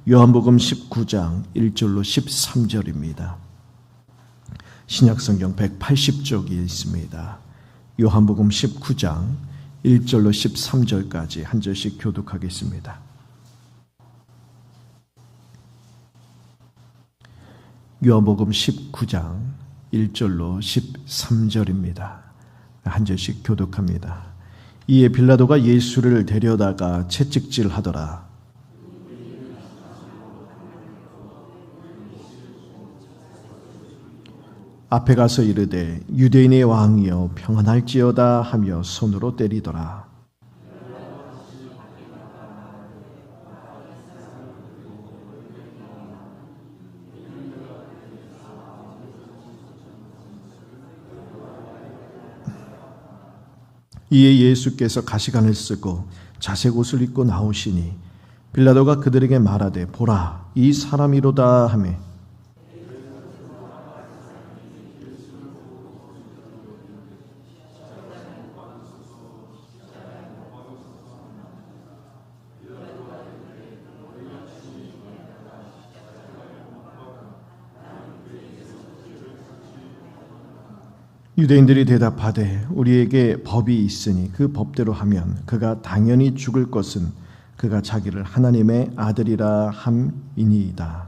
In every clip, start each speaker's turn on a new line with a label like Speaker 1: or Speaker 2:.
Speaker 1: 요한복음 19장 1절로 13절입니다. 신약성경 180쪽이 있습니다. 요한복음 19장 1절로 13절까지 한 절씩 교독하겠습니다. 요한복음 19장 1절로 13절입니다. 한 절씩 교독합니다. 이에 빌라도가 예수를 데려다가 채찍질하더라. 앞에 가서 이르되 유대인의 왕이여 평안할지어다 하며 손으로 때리더라. 이에 예수께서 가시관을 쓰고 자색 옷을 입고 나오시니 빌라도가 그들에게 말하되 보라 이 사람이로다 하매 유대인들이 대답하되 우리에게 법이 있으니 그 법대로 하면 그가 당연히 죽을 것은 그가 자기를 하나님의 아들이라 함이니이다.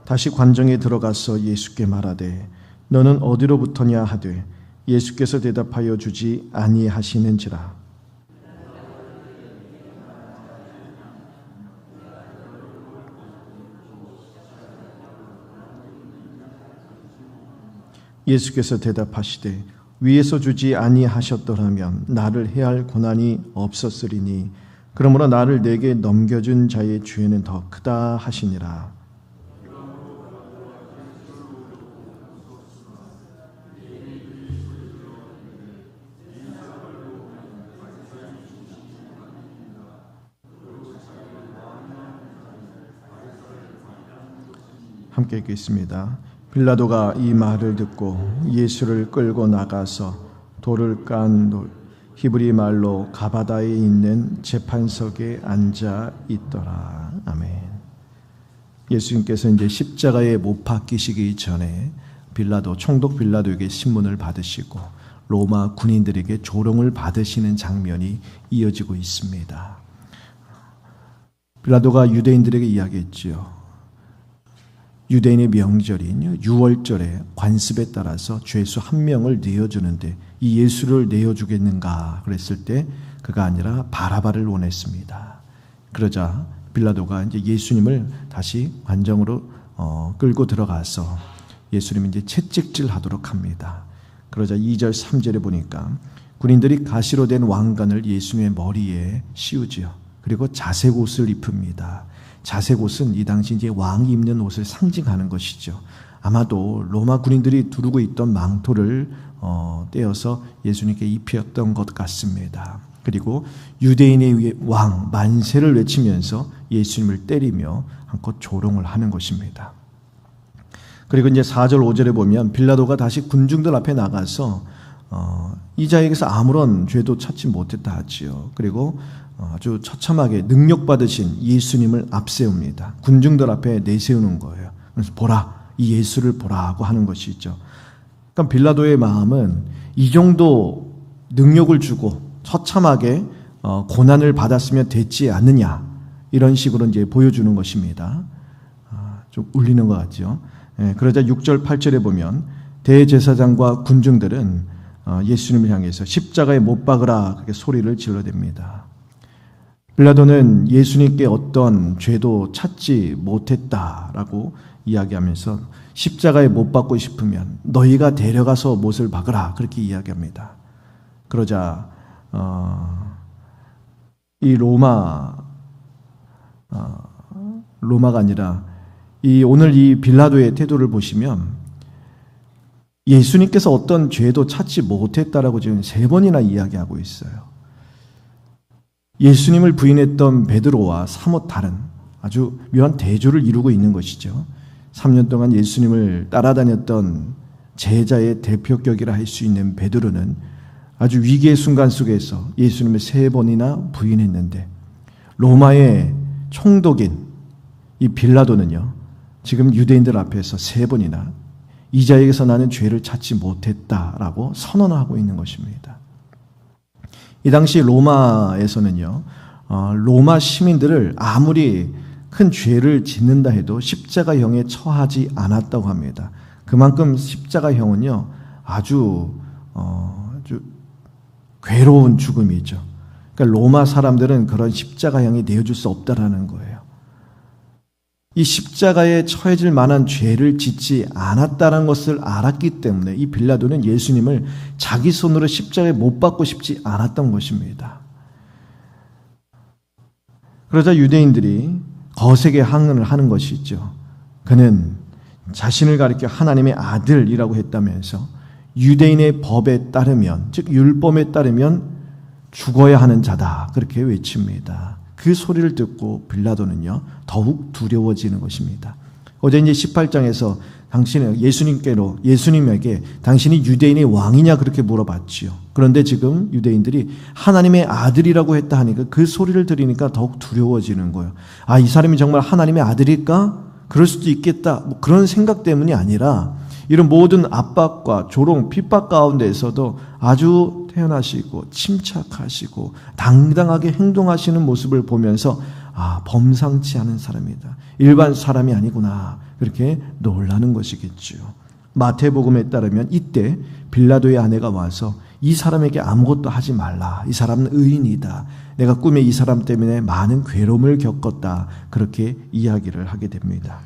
Speaker 1: 다시 관정에 들어가서 예수께 말하되 너는 어디로부터냐 하되 예수께서 대답하여 주지 아니하시는지라. 예수께서 대답하시되 위에서 주지 아니하셨더라면 나를 해할 고난이 없었으리니 그러므로 나를 내게 넘겨준 자의 죄는 더 크다 하시니라. 함께 읽겠습니다. 빌라도가 이 말을 듣고 예수를 끌고 나가서 돌을 깐 히브리 말로 가바다에 있는 재판석에 앉아 있더라. 아멘. 예수님께서 이제 십자가에 못 박히시기 전에 총독 빌라도에게 신문을 받으시고 로마 군인들에게 조롱을 받으시는 장면이 이어지고 있습니다. 빌라도가 유대인들에게 이야기했지요. 유대인의 명절인 유월절에 관습에 따라서 죄수 한 명을 내어주는데 이 예수를 내어주겠는가 그랬을 때 그가 아니라 바라바를 원했습니다. 그러자 빌라도가 이제 예수님을 다시 관정으로 끌고 들어가서 예수님이 이제 채찍질하도록 합니다. 그러자 2절 3절에 보니까 군인들이 가시로 된 왕관을 예수님의 머리에 씌우지요. 그리고 자색 옷을 입힙니다. 자색 옷은 이 당시 이제 왕이 입는 옷을 상징하는 것이죠. 아마도 로마 군인들이 두르고 있던 망토를 떼어서 예수님께 입혔던 것 같습니다. 그리고 유대인의 왕 만세를 외치면서 예수님을 때리며 한껏 조롱을 하는 것입니다. 그리고 이제 4절 5절에 보면 빌라도가 다시 군중들 앞에 나가서 이 자에게서 아무런 죄도 찾지 못했다 하지요. 그리고 아주 처참하게 능력받으신 예수님을 앞세웁니다. 군중들 앞에 내세우는 거예요. 그래서 보라, 이 예수를 보라고 하는 것이죠. 그러니까 빌라도의 마음은 이 정도 능력을 주고 처참하게 고난을 받았으면 됐지 않느냐 이런 식으로 이제 보여주는 것입니다. 좀 울리는 것 같죠. 그러자 6절 8절에 보면 대제사장과 군중들은 예수님을 향해서 십자가에 못 박으라 그렇게 소리를 질러댑니다. 빌라도는 예수님께 어떤 죄도 찾지 못했다라고 이야기하면서 십자가에 못 박고 싶으면 너희가 데려가서 못을 박으라 그렇게 이야기합니다. 그러자 이 로마가 아니라 오늘 이 빌라도의 태도를 보시면 예수님께서 어떤 죄도 찾지 못했다라고 지금 3번이나 이야기하고 있어요. 예수님을 부인했던 베드로와 사뭇 다른 아주 묘한 대조를 이루고 있는 것이죠. 3년 동안 예수님을 따라다녔던 제자의 대표격이라 할 수 있는 베드로는 아주 위기의 순간 속에서 예수님을 3번이나 부인했는데 로마의 총독인 이 빌라도는요, 지금 유대인들 앞에서 3번이나 이 자에게서 나는 죄를 찾지 못했다라고 선언하고 있는 것입니다. 이 당시 로마에서는요, 로마 시민들을 아무리 큰 죄를 짓는다 해도 십자가형에 처하지 않았다고 합니다. 그만큼 십자가형은요, 아주 괴로운 죽음이죠. 그러니까 로마 사람들은 그런 십자가형이 내어줄 수 없다라는 거예요. 이 십자가에 처해질 만한 죄를 짓지 않았다는 것을 알았기 때문에 이 빌라도는 예수님을 자기 손으로 십자가에 못 박고 싶지 않았던 것입니다. 그러자 유대인들이 거세게 항의를 하는 것이죠. 그는 자신을 가리켜 하나님의 아들이라고 했다면서 유대인의 법에 따르면, 즉 율법에 따르면 죽어야 하는 자다, 그렇게 외칩니다. 그 소리를 듣고 빌라도는요, 더욱 두려워지는 것입니다. 어제 이제 18장에서 당신은 예수님에게 당신이 유대인의 왕이냐 그렇게 물어봤지요. 그런데 지금 유대인들이 하나님의 아들이라고 했다 하니까 그 소리를 들으니까 더욱 두려워지는 거예요. 아, 이 사람이 정말 하나님의 아들일까? 그럴 수도 있겠다. 뭐 그런 생각 때문이 아니라 이런 모든 압박과 조롱, 핍박 가운데에서도 아주 태연하시고 침착하시고 당당하게 행동하시는 모습을 보면서 아, 범상치 않은 사람이다. 일반 사람이 아니구나. 그렇게 놀라는 것이겠죠. 마태복음에 따르면 이때 빌라도의 아내가 와서 이 사람에게 아무것도 하지 말라. 이 사람은 의인이다. 내가 꿈에 이 사람 때문에 많은 괴로움을 겪었다. 그렇게 이야기를 하게 됩니다.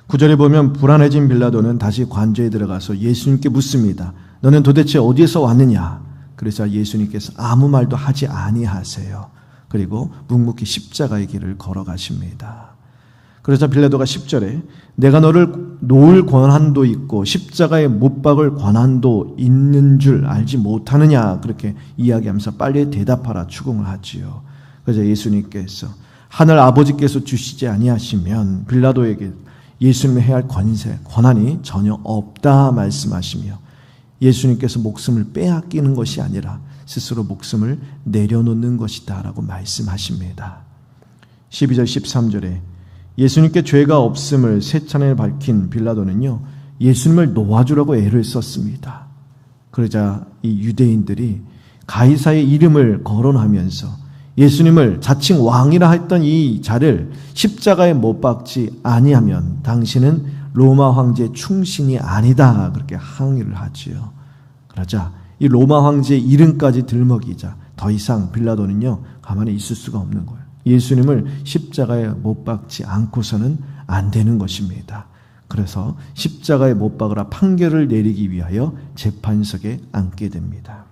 Speaker 1: 9절에 보면 불안해진 빌라도는 다시 관저에 들어가서 예수님께 묻습니다. 너는 도대체 어디에서 왔느냐? 그래서 예수님께서 아무 말도 하지 아니하세요. 그리고 묵묵히 십자가의 길을 걸어가십니다. 그래서 빌라도가 10절에 내가 너를 놓을 권한도 있고 십자가에 못 박을 권한도 있는 줄 알지 못하느냐? 그렇게 이야기하면서 빨리 대답하라 추궁을 하지요. 그래서 예수님께서 하늘 아버지께서 주시지 아니하시면 빌라도에게 예수님이 해야 할 권한이 전혀 없다 말씀하시며 예수님께서 목숨을 빼앗기는 것이 아니라 스스로 목숨을 내려놓는 것이다 라고 말씀하십니다. 12절 13절에 예수님께 죄가 없음을 세 차례 밝힌 빌라도는요, 예수님을 놓아주라고 애를 썼습니다. 그러자 이 유대인들이 가이사의 이름을 거론하면서 예수님을 자칭 왕이라 했던 이 자를 십자가에 못 박지 아니하면 당신은 로마 황제의 충신이 아니다. 그렇게 항의를 하지요. 그러자 이 로마 황제의 이름까지 들먹이자 더 이상 빌라도는요, 가만히 있을 수가 없는 거예요. 예수님을 십자가에 못 박지 않고서는 안 되는 것입니다. 그래서 십자가에 못 박으라 판결을 내리기 위하여 재판석에 앉게 됩니다.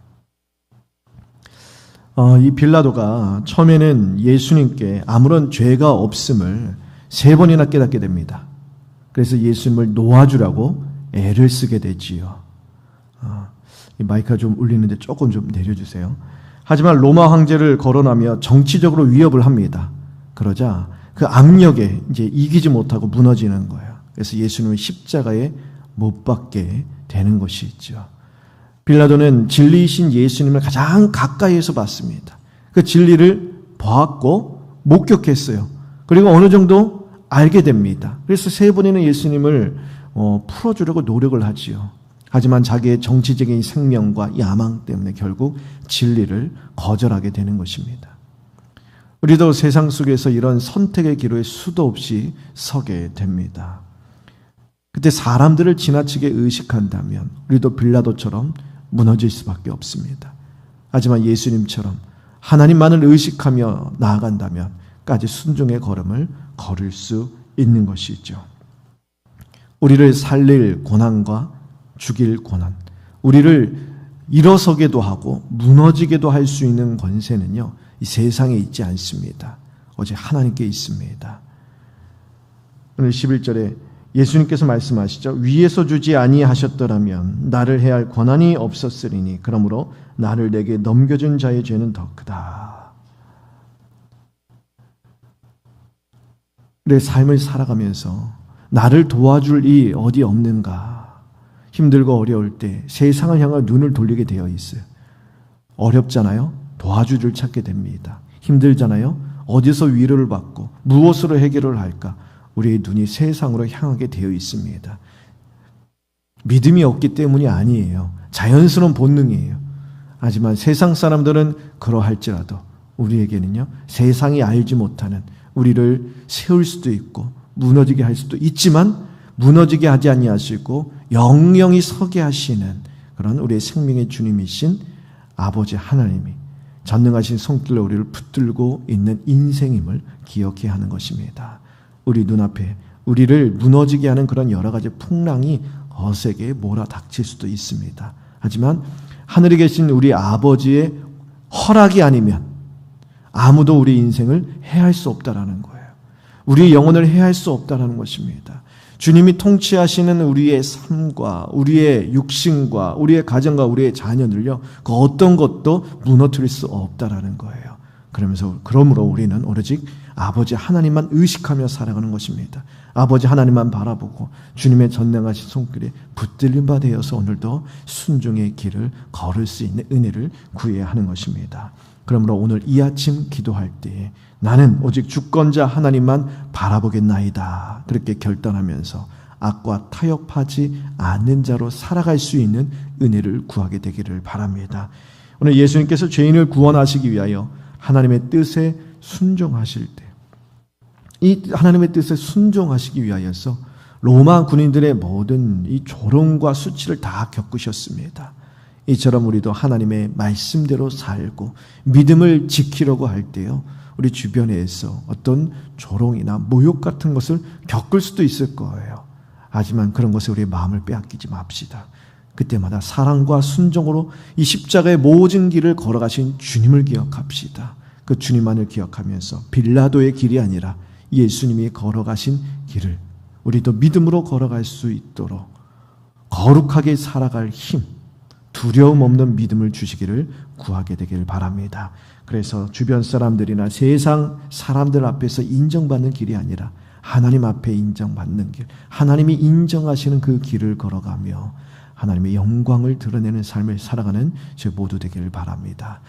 Speaker 1: 이 빌라도가 처음에는 예수님께 아무런 죄가 없음을 3번이나 깨닫게 됩니다. 그래서 예수님을 놓아주라고 애를 쓰게 되지요. 이 마이크가 좀 울리는데 조금 좀 내려주세요. 하지만 로마 황제를 거론하며 정치적으로 위협을 합니다. 그러자 그 압력에 이제 이기지 못하고 무너지는 거예요. 그래서 예수님을 십자가에 못 박게 되는 것이 있죠. 빌라도는 진리이신 예수님을 가장 가까이에서 봤습니다. 그 진리를 보았고 목격했어요. 그리고 어느 정도 알게 됩니다. 그래서 3번이나 예수님을 풀어주려고 노력을 하지요. 하지만 자기의 정치적인 생명과 야망 때문에 결국 진리를 거절하게 되는 것입니다. 우리도 세상 속에서 이런 선택의 기로에 수도 없이 서게 됩니다. 그때 사람들을 지나치게 의식한다면 우리도 빌라도처럼 무너질 수밖에 없습니다. 하지만 예수님처럼 하나님만을 의식하며 나아간다면 까지 순종의 걸음을 걸을 수 있는 것이죠. 우리를 살릴 고난과 죽일 고난, 우리를 일어서게도 하고 무너지게도 할 수 있는 권세는요, 이 세상에 있지 않습니다. 오직 하나님께 있습니다. 오늘 11절에 예수님께서 말씀하시죠. 위에서 주지 아니하셨더라면 나를 해야 할 권한이 없었으리니 그러므로 나를 내게 넘겨준 자의 죄는 더 크다. 내 삶을 살아가면서 나를 도와줄 이 어디 없는가? 힘들고 어려울 때 세상을 향해 눈을 돌리게 되어 있어요. 어렵잖아요? 도와주를 찾게 됩니다. 힘들잖아요. 어디서 위로를 받고 무엇으로 해결을 할까? 우리의 눈이 세상으로 향하게 되어 있습니다. 믿음이 없기 때문이 아니에요. 자연스러운 본능이에요. 하지만 세상 사람들은 그러할지라도 우리에게는요, 세상이 알지 못하는 우리를 세울 수도 있고 무너지게 할 수도 있지만 무너지게 하지 아니하시고 영영이 서게 하시는 그런 우리의 생명의 주님이신 아버지 하나님이 전능하신 손길로 우리를 붙들고 있는 인생임을 기억해야 하는 것입니다. 우리 눈앞에 우리를 무너지게 하는 그런 여러 가지 풍랑이 거세게 몰아닥칠 수도 있습니다. 하지만 하늘에 계신 우리 아버지의 허락이 아니면 아무도 우리 인생을 해할 수 없다라는 거예요. 우리의 영혼을 해할 수 없다라는 것입니다. 주님이 통치하시는 우리의 삶과 우리의 육신과 우리의 가정과 우리의 자녀들요, 그 어떤 것도 무너뜨릴 수 없다라는 거예요. 그러므로 우리는 오로지 아버지 하나님만 의식하며 살아가는 것입니다. 아버지 하나님만 바라보고 주님의 전능하신 손길에 붙들린 바 되어서 오늘도 순종의 길을 걸을 수 있는 은혜를 구해야 하는 것입니다. 그러므로 오늘 이 아침 기도할 때 나는 오직 주권자 하나님만 바라보겠나이다, 그렇게 결단하면서 악과 타협하지 않는 자로 살아갈 수 있는 은혜를 구하게 되기를 바랍니다. 오늘 예수님께서 죄인을 구원하시기 위하여 하나님의 뜻에 순종하실 때, 이 하나님의 뜻에 순종하시기 위하여서 로마 군인들의 모든 이 조롱과 수치를 다 겪으셨습니다. 이처럼 우리도 하나님의 말씀대로 살고 믿음을 지키려고 할 때요, 우리 주변에서 어떤 조롱이나 모욕 같은 것을 겪을 수도 있을 거예요. 하지만 그런 것에 우리의 마음을 빼앗기지 맙시다. 그때마다 사랑과 순종으로 이 십자가의 모든 길을 걸어가신 주님을 기억합시다. 그 주님만을 기억하면서 빌라도의 길이 아니라 예수님이 걸어가신 길을 우리도 믿음으로 걸어갈 수 있도록 거룩하게 살아갈 힘, 두려움 없는 믿음을 주시기를 구하게 되길 바랍니다. 그래서 주변 사람들이나 세상 사람들 앞에서 인정받는 길이 아니라 하나님 앞에 인정받는 길, 하나님이 인정하시는 그 길을 걸어가며 하나님의 영광을 드러내는 삶을 살아가는 저 모두 되기를 바랍니다.